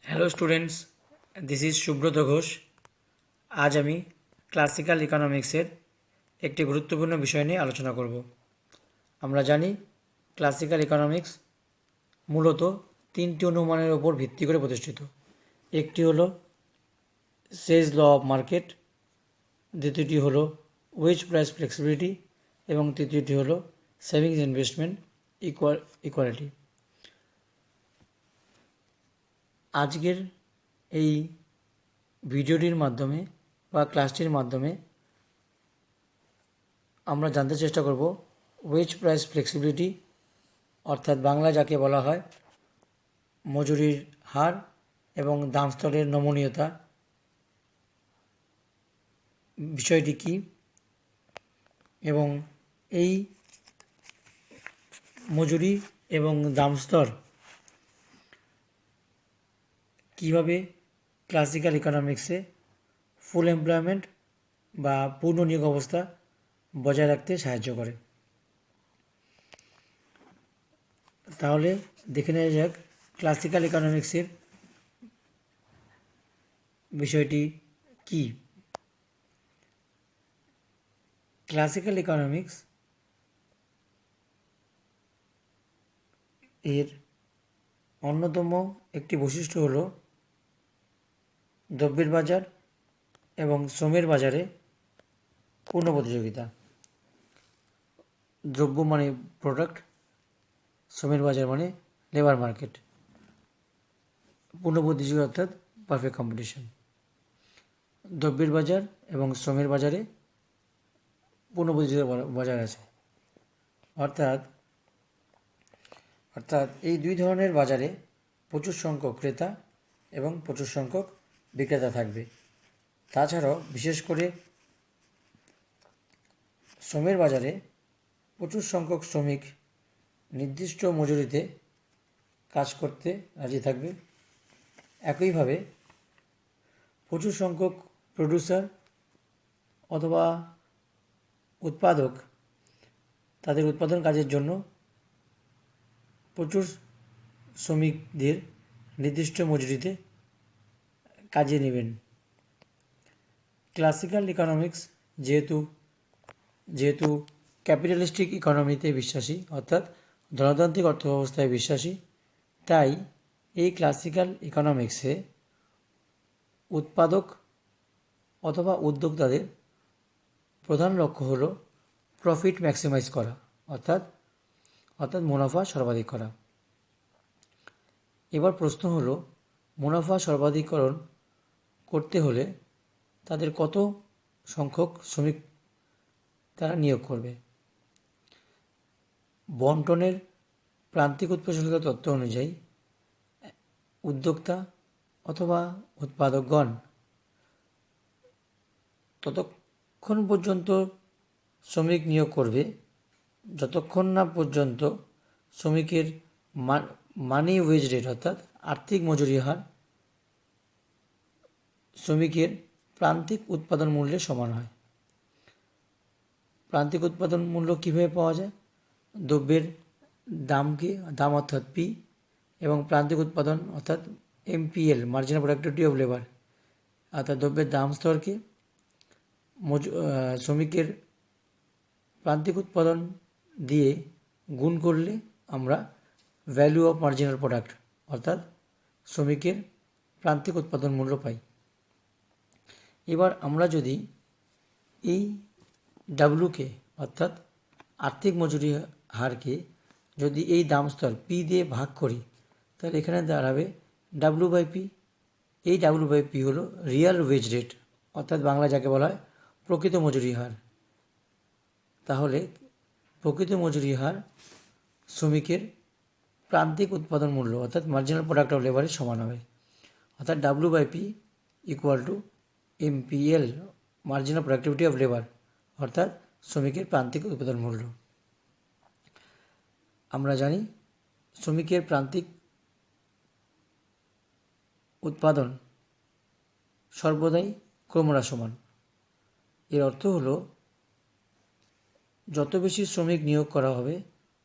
Hello students, this is Subrata Ghosh. আজ আমি classical ইকোনমিক্সের একটি গুরুত্বপূর্ণ বিষয় নিয়ে আলোচনা করব। আমরা জানি ক্লাসিক্যাল ইকোনমিক্স মূলত তিনটি অনুমানের ওপর ভিত্তি করে প্রতিষ্ঠিত। একটি হলো সেজ ল অফ মার্কেট, দ্বিতীয়টি হলো ওয়েজ প্রাইস ফ্লেক্সিবিলিটি এবং তৃতীয়টি হলো সেভিংস ইনভেস্টমেন্ট ইকুয়ালিটি। আজকের এই ভিডিওটির মাধ্যমে বা ক্লাসটির মাধ্যমে আমরা জানতে চেষ্টা করব ওয়েজ প্রাইস ফ্লেক্সিবিলিটি, অর্থাৎ বাংলা যাকে বলা হয় মজুরির হার এবং দাম স্তরের নমনীয়তা, বিষয়টি কী এবং এই মজুরি এবং দাম স্তর কীভাবে ক্লাসিক্যাল ইকোনমিক্সে ফুল এমপ্লয়মেন্ট বা পূর্ণ নিয়োগ অবস্থা বজায় রাখতে সাহায্য করে। তাহলে দেখে নেওয়া যাক ক্লাসিক্যাল ইকোনমিক্সের বিষয়টি কি। ক্লাসিক্যাল ইকোনমিক্স এর অন্যতম একটি বৈশিষ্ট্য হল দ্রব্যের বাজার এবং শ্রমের বাজারে পূর্ণ প্রতিযোগিতা। দ্রব্য মানে প্রোডাক্ট, শ্রমের বাজার মানে লেবার মার্কেট। পূর্ণ প্রতিযোগিতা অর্থাৎ পারফেক্ট কম্পিটিশন। দ্রব্যের বাজার এবং শ্রমের বাজারে পূর্ণ প্রতিযোগিতা বাজার আছে, অর্থাৎ এই দুই ধরনের বাজারে প্রচুর সংখ্যক ক্রেতা এবং প্রচুর সংখ্যক বিক্রেতা থাকবে। তাছাড়াও বিশেষ করে শ্রমের বাজারে প্রচুর সংখ্যক শ্রমিক নির্দিষ্ট মজুরিতে কাজ করতে রাজি থাকবে। একইভাবে প্রচুর সংখ্যক প্রডিউসার অথবা উৎপাদক তাদের উৎপাদন কাজের জন্য প্রচুর শ্রমিকদের নির্দিষ্ট মজুরিতে কাজে নেবেন। ক্লাসিক্যাল ইকোনমিক্স যেহেতু ক্যাপিটালিস্টিক ইকোনমিতে বিশ্বাসী, অর্থাৎ ধনতান্ত্রিক অর্থব্যবস্থায় বিশ্বাসী, তাই এই ক্লাসিক্যাল ইকোনমিক্সে উৎপাদক অথবা উদ্যোক্তাদের প্রধান লক্ষ্য হল প্রফিট ম্যাক্সিমাইজ করা, অর্থাৎ মুনাফা সর্বাধিক করা। এবার প্রশ্ন হল, মুনাফা সর্বাধিকরণ করতে হলে তাদের কত সংখ্যক শ্রমিক তারা নিয়োগ করবে। বন্টনের প্রান্তিক উৎপাদনশীলতা তত্ত্ব অনুযায়ী উদ্যোক্তা অথবা উৎপাদকগণ ততক্ষণ পর্যন্ত শ্রমিক নিয়োগ করবে যতক্ষণ না পর্যন্ত শ্রমিকের মানি ওয়েজ রেট, অর্থাৎ আর্থিক মজুরি হার শ্রমিকের প্রান্তিক উৎপাদন মূল্যের সমান হয়। প্রান্তিক উৎপাদন মূল্য কীভাবে পাওয়া যায়? দ্রব্যের দাম অর্থাৎ পি এবং প্রান্তিক উৎপাদন অর্থাৎ MPL, marginal productivity of labour, অর্থাৎ দ্রব্যের দাম স্তরকে শ্রমিকের প্রান্তিক উৎপাদন দিয়ে গুণ করলে আমরা ভ্যালু অফ মার্জিনাল প্রোডাক্ট অর্থাৎ শ্রমিকের প্রান্তিক উৎপাদন মূল্য পাই। এবার আমরা যদি এই ডাব্লুকে অর্থাৎ আর্থিক মজুরি হারকে যদি এই দাম স্তর পি দিয়ে ভাগ করি, তাহলে এখানে দাঁড়াবে ডাব্লু বাই পি। এই ডাব্লু বাই পি হলো রিয়াল ওয়েজ রেট, অর্থাৎ বাংলা যাকে বলা হয় প্রকৃত মজুরি হার। তাহলে প্রকৃত মজুরি হার শ্রমিকের প্রান্তিক উৎপাদন মূল্য অর্থাৎ মার্জিনাল প্রোডাক্ট অফ লেবারের সমান হবে, অর্থাৎ W by P equal to MPL, marginal productivity of labour, অর্থাৎ শ্রমিকের প্রান্তিক উৎপাদন মূল্য। আমরা জানি শ্রমিকের প্রান্তিক উৎপাদন সর্বদাই ক্রমহ্রাসমান। এর অর্থ হলো যত বেশি শ্রমিক নিয়োগ করা হবে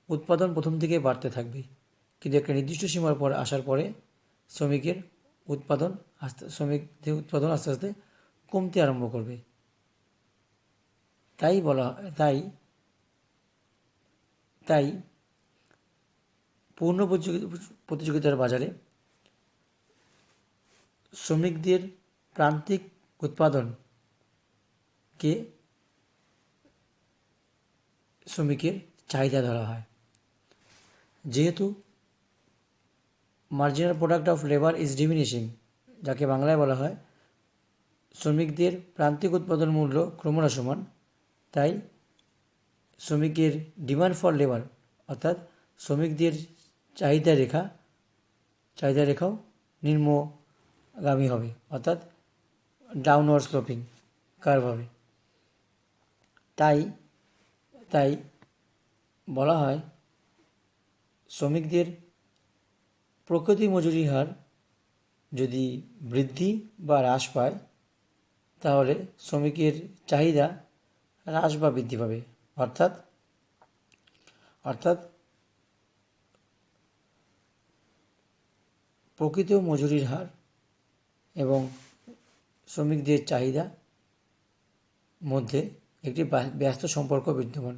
উৎপাদন প্রথম থেকে বাড়তে থাকবে, কিন্তু একটা নির্দিষ্ট সীমার পর আসার পরে শ্রমিকের শ্রমিকদের উৎপাদন আস্তে আস্তে কমতে আরম্ভ করবে। তাই পূর্ণ প্রতিযোগিতার বাজারে শ্রমিকদের প্রান্তিক উৎপাদনকে শ্রমিকের চাহিদা ধরা হয়। যেহেতু marginal product of labour is diminishing, যাকে বাংলায় বলা হয় শ্রমিকদের প্রান্তিক উৎপাদন মূল্য ক্রমহ্রাসমান, তাই শ্রমিকের ডিমান্ড ফর লেবার অর্থাৎ শ্রমিকদের চাহিদা রেখাও নিম্নগামী হবে, অর্থাৎ ডাউনওয়ার্ড স্লোপিং কার্ভ হবে। তাই বলা হয় শ্রমিকদের প্রকৃত মজুরি হার যদি বৃদ্ধি বা হ্রাস পায় তাহলে শ্রমিকের চাহিদা হ্রাস বা বৃদ্ধি পাবে, অর্থাৎ প্রকৃত মজুরির হার এবং শ্রমিকদের চাহিদা মধ্যে একটি ব্যস্ত সম্পর্ক বিদ্যমান।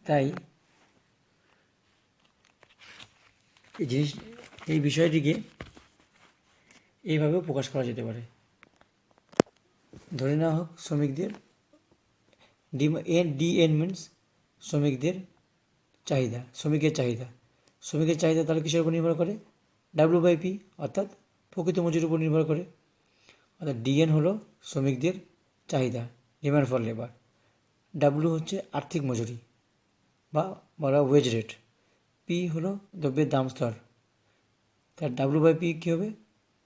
তাই এই বিষয়টিকে এইভাবেও প্রকাশ করা যেতে পারে। ধরে নেওয়া হোক শ্রমিকদের ডিএন মিনস শ্রমিকের চাহিদা। শ্রমিকের চাহিদা তাহলে কিসের উপর নির্ভর করে? ডাব্লিউ/পি অর্থাৎ প্রকৃত মজুরির উপর নির্ভর করে। অর্থাৎ ডিএন হলো শ্রমিকদের চাহিদা, ডিমান্ড ফর লেবার। ডাব্লিউ হচ্ছে আর্থিক মজুরি বা বলা ওয়েজ রেট। পি হলো দ্রব্যের দাম স্তর। তার ডাব্লিউ/পি কী হবে?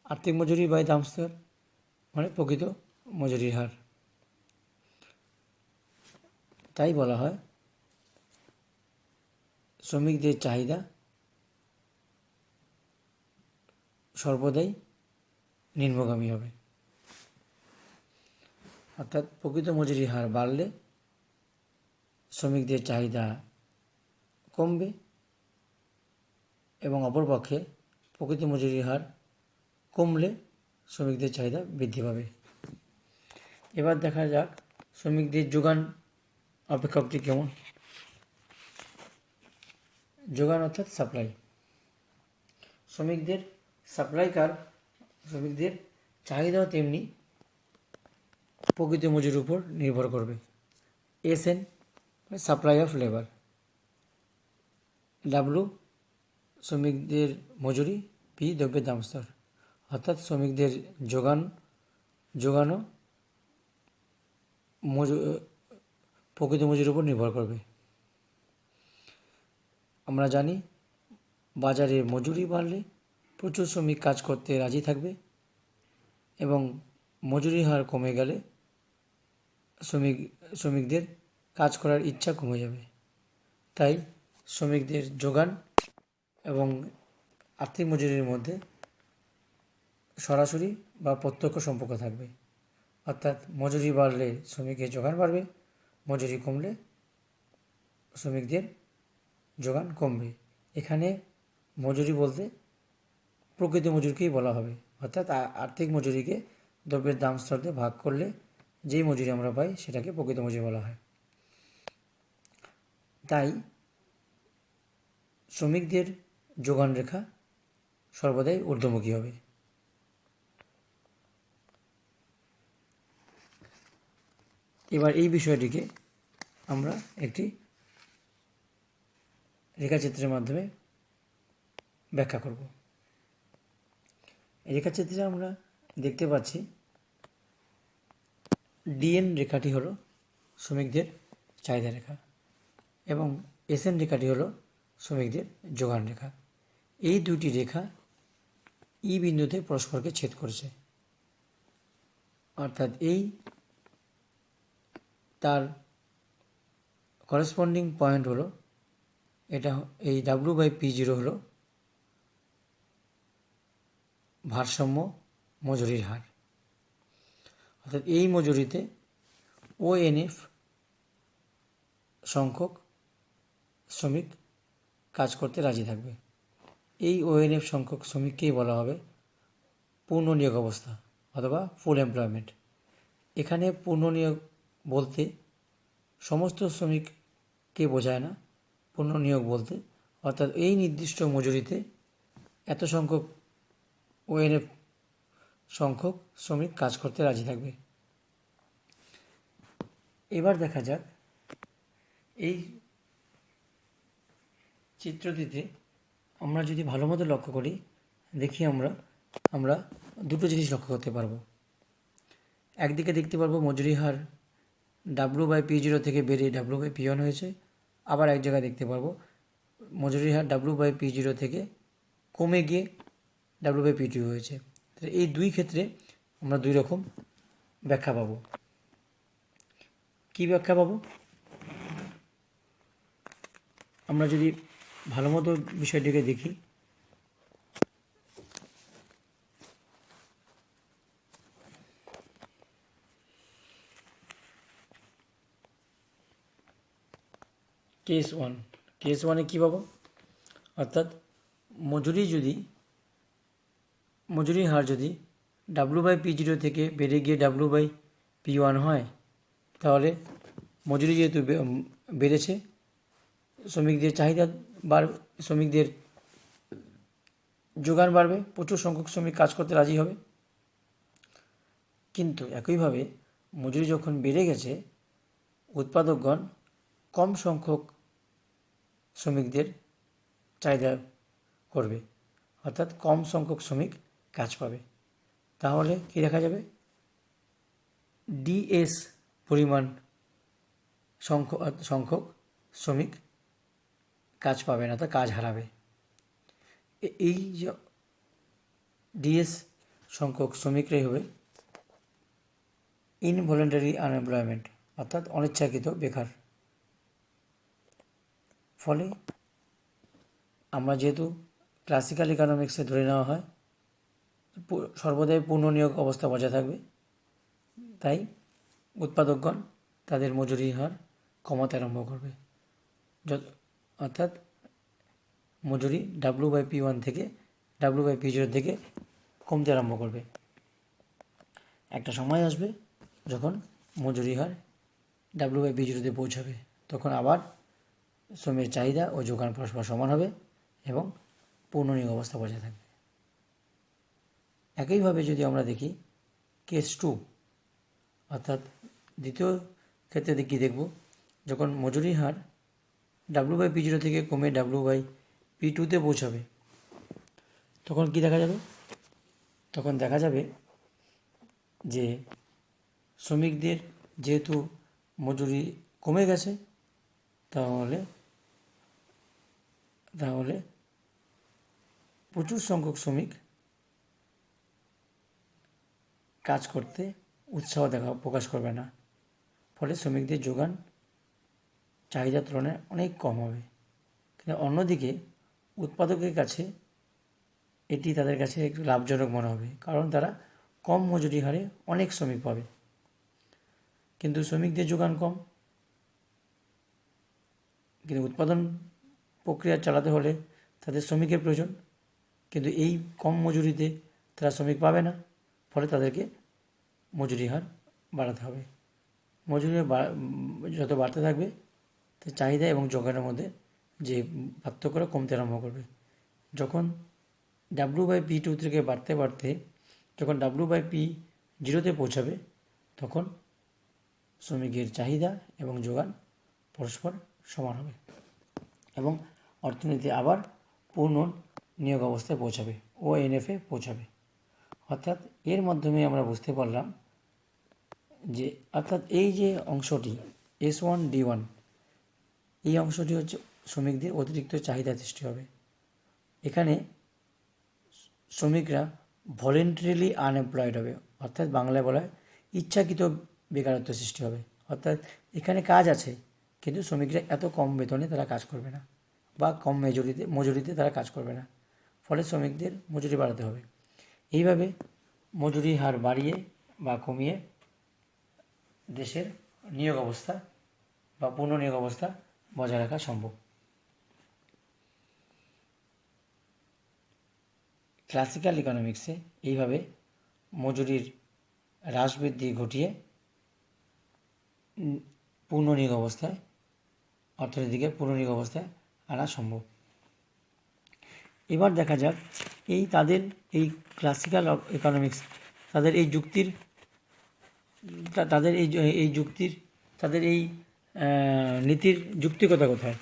আর্থিক মজুরি বাই দাম স্তর, মানে প্রকৃত মজুরির হার। তাই বলা হয় শ্রমিকদের চাহিদা সর্বদাই নিম্নগামী হবে, অর্থাৎ প্রকৃত মজুরির হার বাড়লে শ্রমিকদের চাহিদা কমবে এবং অপরপক্ষে প্রকৃত মজুরির হার কমলে শ্রমিকদের চাহিদা বৃদ্ধি পাবে। এবার দেখা যাক শ্রমিকদের যোগান অপেক্ষকটি কেমন। যোগান অর্থাৎ সাপ্লাই। শ্রমিকদের সাপ্লাই কার্ভ শ্রমিকদের চাহিদাও তেমনি প্রকৃত মজুরির উপর নির্ভর করবে। SN supply of labour, W শ্রমিকদের মজুরি, পি দ্রব্যের দাম স্তর, অর্থাৎ শ্রমিকদের যোগানো প্রকৃত মজুরির উপর নির্ভর করবে। আমরা জানি বাজারে মজুরি বাড়লে প্রচুর শ্রমিক কাজ করতে রাজি থাকবে এবং মজুরি হার কমে গেলে শ্রমিকদের কাজ করার ইচ্ছা কমে যাবে। তাই শ্রমিকদের যোগান এবং আর্থিক মজুরির মধ্যে সরাসরি বা প্রত্যক্ষ সম্পর্ক থাকবে, অর্থাৎ মজুরি বাড়লে শ্রমিকের যোগান বাড়বে, মজুরি কমলে শ্রমিকদের যোগান কমবে। এখানে মজুরি বলতে প্রকৃত মজুরিকেই বলা হবে, অর্থাৎ আর্থিক মজুরিকে দ্রব্যের দাম স্তর দিয়ে ভাগ করলে যেই মজুরি আমরা পাই সেটাকে প্রকৃত মজুরি বলা হয়। তাই শ্রমিকদের যোগান রেখা সর্বদাই ঊর্ধ্বমুখী হবে। এবার এই বিষয়টিকে আমরা একটি রেখাচিত্রের মাধ্যমে ব্যাখ্যা করব। এই রেখাচিত্রে আমরা দেখতে পাচ্ছি ডিএন রেখাটি হলো শ্রমিকদের চাহিদা রেখা এবং এসএন রেখাটি হলো শ্রমিকদের যোগান রেখা। এই দুটি রেখা ই বিন্দুতে পরস্পরকে ছেদ করেছে, অর্থাৎ তার করেসপন্ডিং পয়েন্ট হলো এটা, এই ডাব্লিউ/পি0 হলো ভারসাম্য মজুরির হার, অর্থাৎ এই মজুরিতে ONF সংখ্যক শ্রমিক কাজ করতে রাজি থাকবে। এই ওএনএফ সংখ্যক শ্রমিককেই বলা হবে পূর্ণ নিয়োগ অবস্থা অথবা ফুল এমপ্লয়মেন্ট। এখানে পূর্ণ নিয়োগ বলতে সমস্ত শ্রমিককে বোঝায় না, পূর্ণ নিয়োগ বলতে অর্থাৎ এই নির্দিষ্ট মজুরিতে এত সংখ্যক ওএনএফ সংখ্যক শ্রমিক কাজ করতে রাজি থাকবে। এবার দেখা যাক এই চিত্রটিতে আমরা যদি ভালো মতো লক্ষ্য করি, দেখি আমরা দুটো জিনিস লক্ষ্য করতে পারবো। একদিকে দেখতে পারবো মজুরি হার W/P0 থেকে বেড়ে W/P1 হয়েছে, আবার এক জায়গায় দেখতে পারবো মজুরি হার W/P0 থেকে কমে গিয়ে W/P2 হয়েছে। এই দুই ক্ষেত্রে আমরা দুই রকম ব্যাখ্যা পাবো। কি ব্যাখ্যা পাবো? আমরা যদি ভালো মতো বিষয়টিকে দেখি, কেস ওয়ানে কী পাবো? অর্থাৎ মজুরি হার যদি W/P0 থেকে বেড়ে গিয়ে W/P1 হয়, তাহলে মজুরি যেহেতু বেড়েছে, শ্রমিকদের চাহিদা বাড়বে, শ্রমিকদের যোগান বাড়বে, প্রচুর সংখ্যক শ্রমিক কাজ করতে রাজি হবে। কিন্তু একইভাবে মজুরি যখন বেড়ে গেছে, উৎপাদকগণ কম সংখ্যক শ্রমিকদের চাহিদা করবে, অর্থাৎ কম সংখ্যক শ্রমিক কাজ পাবে। তাহলে কি দেখা যাবে? ডিএস পরিমাণ সংখ্যক শ্রমিক কাজ পাবে না, তা কাজ হারাবে। এই যে ডিএস সংখ্যক শ্রমিকরাই হবে ইনভলেন্টারি আনএমপ্লয়মেন্ট, অর্থাৎ অনিচ্ছাকৃত বেকার। ফলে আমরা যেহেতু ক্লাসিক্যাল ইকোনমিক্সে ধরে নেওয়া হয় সর্বদাই পূর্ণ নিয়োগ অবস্থা বজায় থাকবে, তাই উৎপাদকগণ তাদের মজুরি হার কমাতে আরম্ভ করবে, অর্থাৎ মজুরি W/P1 থেকে W/P0 থেকে কমতে আরম্ভ করবে। একটা সময় আসবে যখন মজুরি হার W/P0-তে পৌঁছাবে, তখন আবার শ্রমের চাহিদা ও যোগান পরস্পর সমান হবে এবং পূর্ণ নিয়োগ অবস্থা বজায় থাকবে। একইভাবে যদি আমরা দেখি কেস 2, অর্থাৎ দ্বিতীয় ক্ষেত্রে কি দেখব? যখন মজুরি হার W/P0 থেকে কমে W/P2-তে পৌঁছাবে, তখন কি দেখা যাবে? তখন দেখা যাবে যে শ্রমিকদের যেহেতু মজুরি কমে গেছে, তাহলে প্রচুর সংখ্যক শ্রমিক কাজ করতে উৎসাহ প্রকাশ করবে না, ফলে শ্রমিকদের যোগান চাহিদার তুলনায় অনেক কম হবে। কিন্তু অন্যদিকে উৎপাদকের কাছে এটি তাদের কাছে একটু লাভজনক মনে হবে, কারণ তারা কম মজুরি হারে অনেক শ্রমিক পাবে। কিন্তু শ্রমিকদের যোগান কম, কিন্তু উৎপাদন প্রক্রিয়া চালাতে হলে তাদের শ্রমিকের প্রয়োজন, কিন্তু এই কম মজুরিতে তারা শ্রমিক পাবে না, ফলে তাদেরকে মজুরি হার বাড়াতে হবে। মজুরি যত বাড়তে থাকবে, চাহিদা এবং যোগানের মধ্যে যে পার্থক্যটা কমতে আরম্ভ করবে। যখন W/P2 থেকে বাড়তে বাড়তে যখন W/P0-তে পৌঁছাবে, তখন শ্রমিকের চাহিদা এবং যোগান পরস্পর সমান হবে এবং অর্থনীতি আবার পূর্ণ নিয়োগ অবস্থায় পৌঁছাবে, ONF-এ পৌঁছাবে। অর্থাৎ এর মাধ্যমে আমরা বুঝতে পারলাম যে অর্থাৎ এই যে অংশটি S1D1, এই অংশটি হচ্ছে শ্রমিকদের অতিরিক্ত চাহিদা সৃষ্টি হবে। এখানে শ্রমিকরা ভলেন্টারিলি আনএমপ্লয়েড হবে, অর্থাৎ বাংলায় বলা হয় ইচ্ছাকৃত বেকারত্ব সৃষ্টি হবে। অর্থাৎ এখানে কাজ আছে, কিন্তু শ্রমিকরা এত কম বেতনে তারা কাজ করবে না বা কম মজুরিতে তারা কাজ করবে না, ফলে শ্রমিকদের মজুরি বাড়াতে হবে। এইভাবে মজুরি হার বাড়িয়ে বা কমিয়ে দেশের নিয়োগ অবস্থা বা পূর্ণ নিয়োগ অবস্থা বজায় রাখা সম্ভব। ক্লাসিক্যাল ইকোনমিক্সে এইভাবে মজুরির হ্রাস বৃদ্ধি ঘটিয়ে পূর্ণনিয়োগ অবস্থায়, অর্থনীতিকে পূর্ণনিয়োগ অবস্থায় আনা সম্ভব। এবার দেখা যাক তাদের এই ক্লাসিক্যাল ইকোনমিক্স তাদের এই যুক্তির তাদের এই নীতির যুক্তিকতা কোথায়।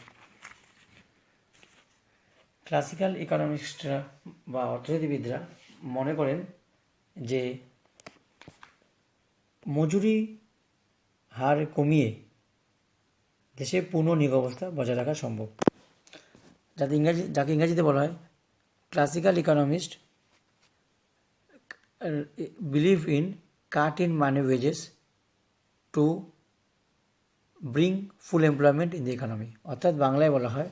ক্লাসিক্যাল ইকোনমিক্সরা বা অর্থনীতিবিদরা মনে করেন যে মজুরি হার কমিয়ে দেশে পুনঃনিয়োগ অবস্থা বজায় রাখা সম্ভব, যাকে ইংরাজিতে বলা হয় classical economist believe in cut in money wages to bring full employment in the economy. অর্থাৎ বাংলায় বলা হয়,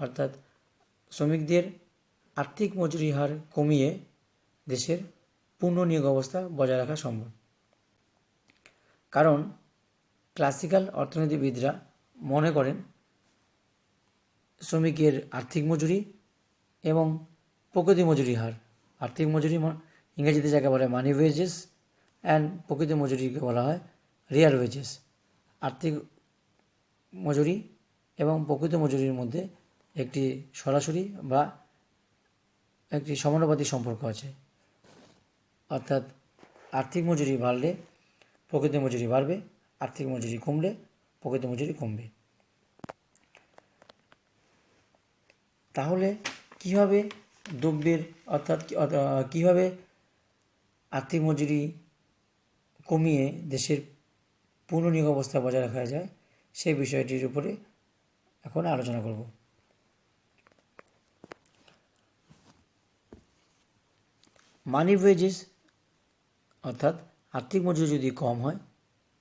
অর্থাৎ শ্রমিকদের আর্থিক মজুরি হার কমিয়ে দেশের পুনঃনিয়োগ অবস্থা বজায় রাখা সম্ভব। কারণ ক্লাসিক্যাল অর্থনীতিবিদরা মনে করেন শ্রমিকের আর্থিক মজুরি এবং প্রকৃতি মজুরি হার, আর্থিক মজুরি ইংরেজিতে যাকে বলে মানি ওয়েজেস অ্যান্ড প্রকৃতি মজুরিকে বলা হয় রিয়াল ওয়েজেস। আর্থিক মজুরি এবং প্রকৃত মজুরির মধ্যে একটি সরাসরি বা একটি সমানুপাতিক সম্পর্ক আছে। অর্থাৎ আর্থিক মজুরি বাড়লে প্রকৃত মজুরি বাড়বে, আর্থিক মজুরি কমলে প্রকৃত মজুরি কমবে। তাহলে কীভাবে দ্রব্যের কীভাবে আর্থিক মজুরি কমিয়ে দেশের পুনঃনিয়োগ অবস্থা বজায় রাখা যায় সেই বিষয়টির উপরে এখন আলোচনা করব। মানি ওয়েজেস অর্থাৎ আর্থিক মজুরি যদি কম হয়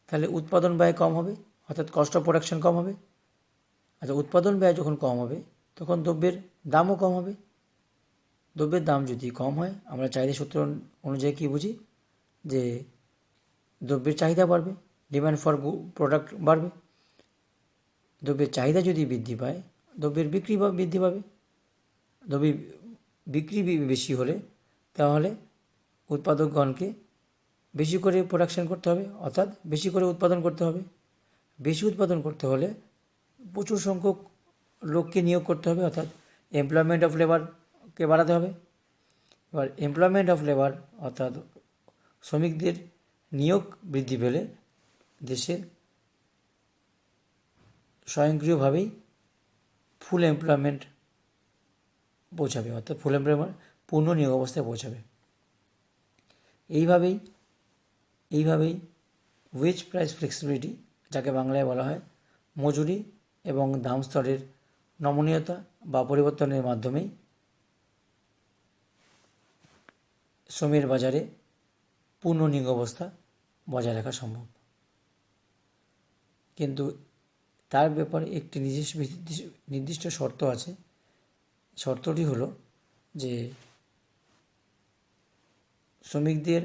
তাহলে উৎপাদন ব্যয় কম হবে, অর্থাৎ কস্ট অফ প্রোডাকশন কম হবে। আচ্ছা, উৎপাদন ব্যয় যখন কম হবে তখন দ্রব্যের দামও কম হবে। দ্রব্যের দাম যদি কম হয়, আমরা চাহিদা সূত্র অনুযায়ী কী বুঝি, যে দ্রব্যের চাহিদা বাড়বে, ডিমান্ড ফর প্রোডাক্ট বাড়বে। দ্রব্যের চাহিদা যদি বৃদ্ধি পায় দ্রব্যের বিক্রি বৃদ্ধি পাবে। দ্রব্যের বিক্রি বেশি হলে তাহলে উৎপাদকগণকে বেশি করে প্রোডাকশন করতে হবে, অর্থাৎ বেশি করে উৎপাদন করতে হবে। বেশি উৎপাদন করতে হলে প্রচুর সংখ্যক লোককে নিয়োগ করতে হবে, অর্থাৎ এমপ্লয়মেন্ট অফ লেবারকে বাড়াতে হবে। এবার এমপ্লয়মেন্ট অফ লেবার অর্থাৎ শ্রমিকদের নিয়োগ বৃদ্ধি পেলে দেশের স্বয়ংক্রিয়ভাবেই ফুল এমপ্লয়মেন্ট পৌঁছাবে, অর্থাৎ ফুল এমপ্লয়মেন্ট পূর্ণ নিয়োগ অবস্থায় পৌঁছাবে। এইভাবেই ওয়েজ প্রাইস ফ্লেক্সিবিলিটি, যাকে বাংলায় বলা হয় মজুরি এবং দাম স্তরের নমনীয়তা বা পরিবর্তনের মাধ্যমেই শ্রমের বাজারে পূর্ণ নিয়োগ অবস্থা বজায় রাখা সম্ভব। কিন্তু তার ব্যাপারে একটি নির্দিষ্ট শর্ত আছে। শর্তটি হলো যে শ্রমিকদের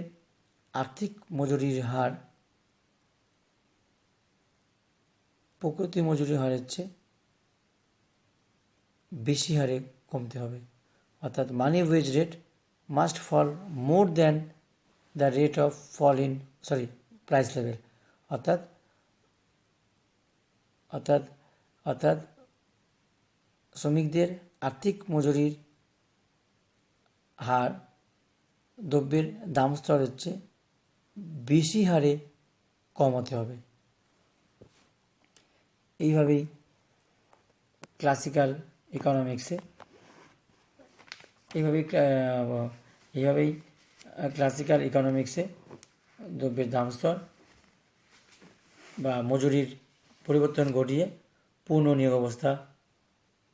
আর্থিক মজুরির হার প্রকৃতি মজুরির হারের চেয়ে বেশি হারে কমতে হবে, অর্থাৎ money wage rate must fall more than the rate of fall in price level. অর্থাৎ শ্রমিকদের আর্থিক মজুরির হার দ্রব্যের দাম স্তরের চেয়ে বেশি হারে কম হতে হবে। এইভাবেই ক্লাসিক্যাল ইকোনমিক্সে ক্লাসিক্যাল ইকোনমিক্সে দ্রব্যের দাম স্তর বা মজুরির পরিবর্তন ঘটিয়ে পূর্ণ নিয়োগ অবস্থা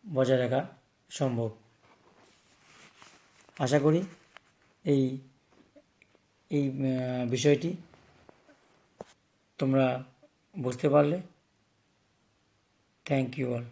বজায় রাখা সম্ভব। আশা করি এই বিষয়টি তোমরা বুঝতে পারলে। Thank you all.